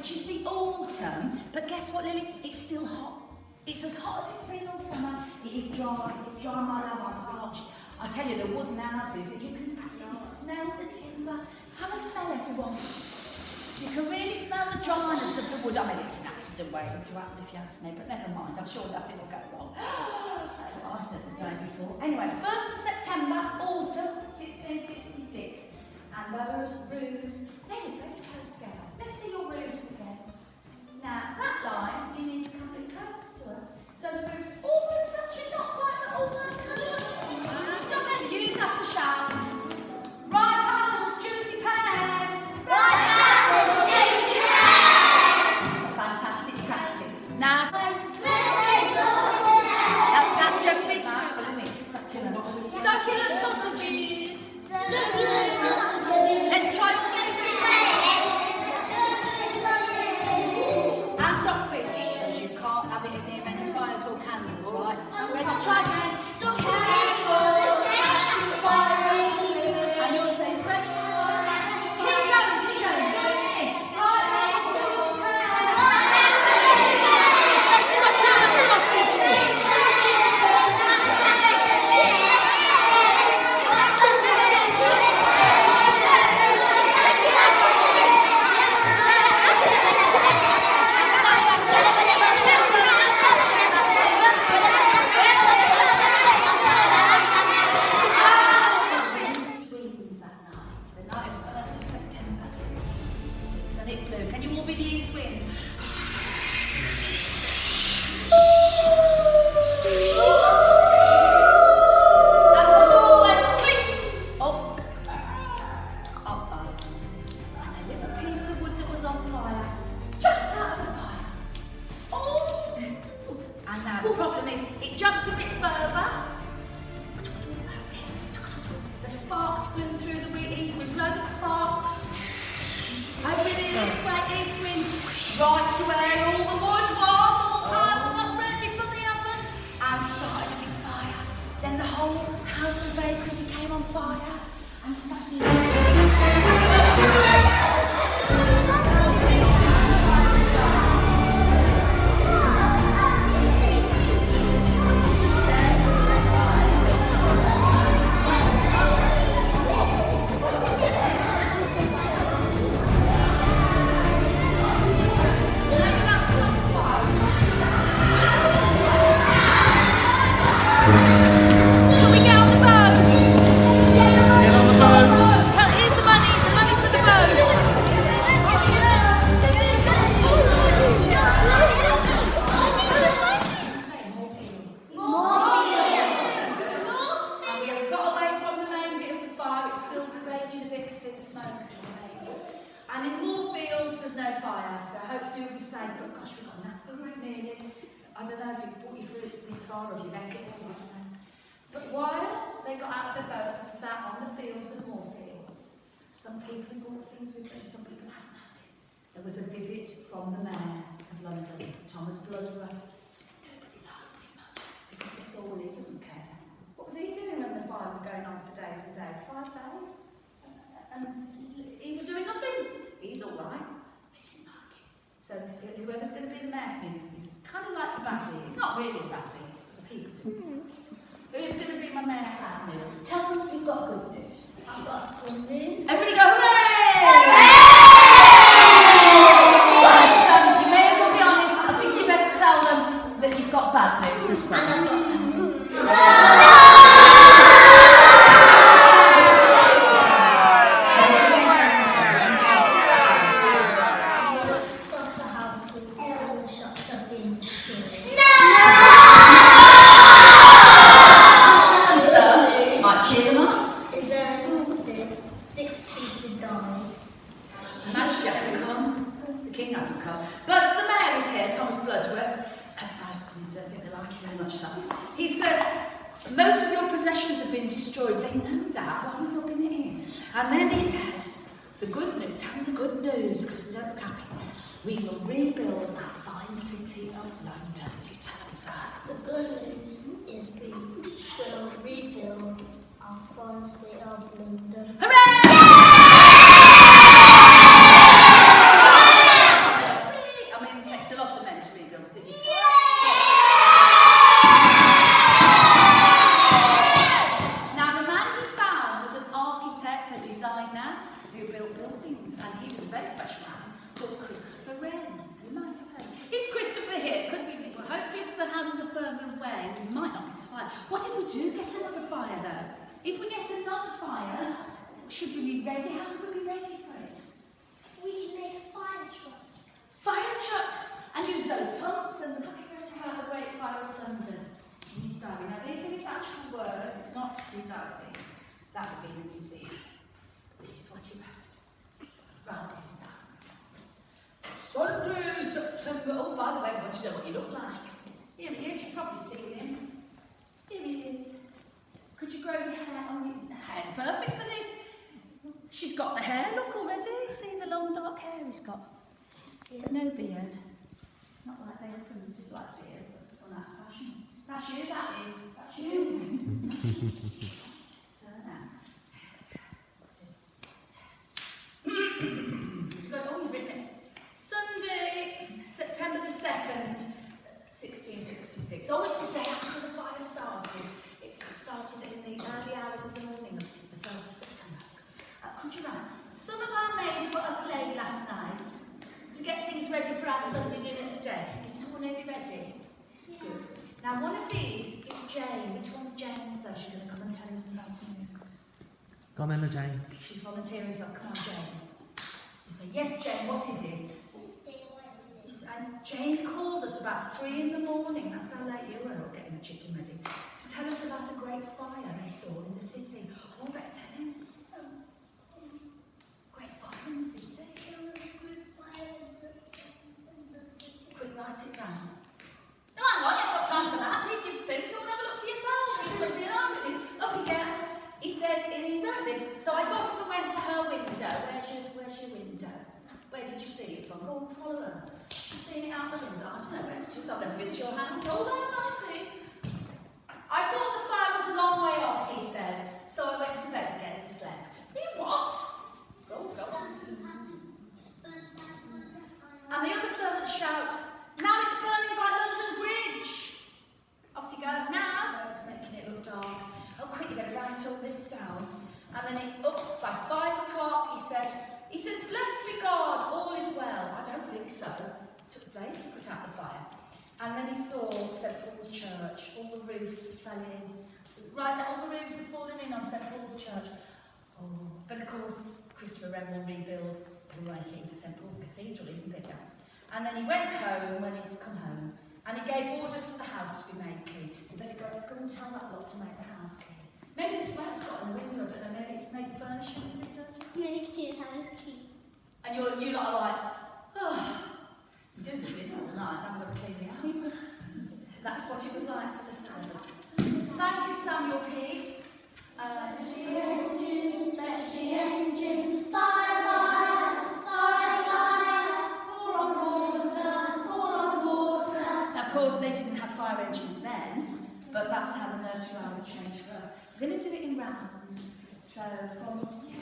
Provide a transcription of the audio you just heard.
which is the autumn. But guess what, Lily? It's still hot. It's as hot as it's been all summer. It is dry. It's dry, my love. I'm parched. I tell you, the wooden houses, you can practically smell the timber. Have a smell, everyone. You can really smell the dryness of the wood. I mean, it's an accident waiting to happen if you ask me, but never mind. I'm sure nothing will go wrong. That's what I said the day before. Anyway, 1st of September, autumn, 1666. And those roofs, they was very close together. Let's see your roofs again. Now, that line, you need to come a bit closer to us. So the roof's almost touching, not quite, but almost touching. Stop there. You just have to shout. Right apples, juicy pears. Right apples, juicy pears. Fantastic practice. Now, that's just this mouthful, isn't it? Succulent. Succulent sausages. Succulent sausages. Let's try it again. And stop freezing, because you can't have it in near any fires or candles, right? Ready? Try again. Careful. And you're saying fresh. Keep going, keep going. Right, succulent sausages. Some people brought things with them, some people had nothing. There was a visit from the Mayor of London, Thomas Bloodworth. Nobody liked him because they thought, well, he doesn't care. What was he doing when the fire was going on for days and days? 5 days? And he was doing nothing. He's all right. They didn't like him. So whoever's going to be the Mayor for me, he's kind of like the baddie. He's not really a baddie, but the people do. Who's going to be my Mayor for bad news? Tell them you've got good news. I've got good news. Everybody go, hooray! Right, you may as well be honest. I think you better tell them that you've got bad news as well. And I've got good news. Stop the houses, all the shops have been destroyed. Cheer them up. Is 6 people died. The master hasn't come. The king hasn't come. But the Mayor is here, Thomas Bloodworth. I don't think they like you very much, son. He says, most of your possessions have been destroyed. They know that. Why have you not been in? And then he says, the good news, tell them the good news, because they don't look happy. We will rebuild that fine city of London. You tell them, sir. The good news is we will rebuild our fine city of London. Hooray! inside now, who built buildings, and he was a very special man called Christopher Wren. You might have heard. Is Christopher here? Could we? Well, hopefully, if the houses are further away, we might not get a fire. What if we do get another fire, though? If we get another fire, should we be ready? How would we be ready for it? We make fire trucks. Fire trucks! And use those pumps and the buckets to have the Great Fire of London. In his diary. Now, these are his actual words. It's not his diary. That would be in the museum. This is what he wrote. Write this down. Sunday, September. Oh, by the way, I want to know what you look like. Here he is. You've probably seen him. Here he is. Could you grow your hair? Oh, your hair's perfect for this. She's got the hair look already. See the long dark hair he's got. But no beard. Not like they often do like beards. It's gone out of fashion. That's you, that is. That's you. So now. You've written it. Sunday, September the 2nd, 1666. Always the day after the fire started. It started in the early hours of the morning of the 1st of September. Could you write? Some of our maids were up late last night to get things ready for our Sunday dinner today. Is it all nearly ready? Yeah. Good. Now, one of these is Jane. Which one's Jane? So she's going to come and tell him some bad news. Come on, Jane. She's volunteering, so come on, Jane. You say, yes, Jane, what is it? You say, and Jane called us about 3 in the morning, that's how late you were, getting the chicken ready, to tell us about a great fire they saw in the city. Oh, better tell him. Great fire in the city. Quick, write it down. No, hang on, you haven't got time for that. Leave your food, go and have a look for yourself. He's looking around and up he gets. He said, and he wrote this. So I got up and went to her window. Where's your window? Where did you see it from? Go and follow her. She's seen it out the window. I don't know where it is. I've never been to your house. Oh, no, I see. I thought the fire was a long way off, he said. So I went to bed again and slept. You what? Go on. And the other servants shout, now it's burning by London Bridge. Off you go. Now, it's making it look dark. Oh, quick, you better write all this down. And then up by 5 o'clock, he says, blessed be God, all is well. I don't think so. It took days to put out the fire. And then he saw St. Paul's Church. All the roofs fell in. Right, all the roofs have fallen in on St. Paul's Church. Oh, but of course, Christopher Wren will rebuild and make it into St. Paul's Cathedral, even bigger. And then he went home when he's come home, and he gave orders for the house to be made clean. You better go and tell that lot to make the house clean. Maybe the smoke's got in the window, I don't know, maybe it's made the furnishings a bit dirty. Make the house clean. And you lot are like, oh, you did the dinner all night, now I'm going to clean the house. That's what it was like for the servants. Thank you, Samuel Pepys. Fetch the engines, fire, fire, fire, fire, pour on water. Now, of course, they didn't have fire engines then, but that's how the nursery rhymes changed for us. We're going to do it in rounds. So, from you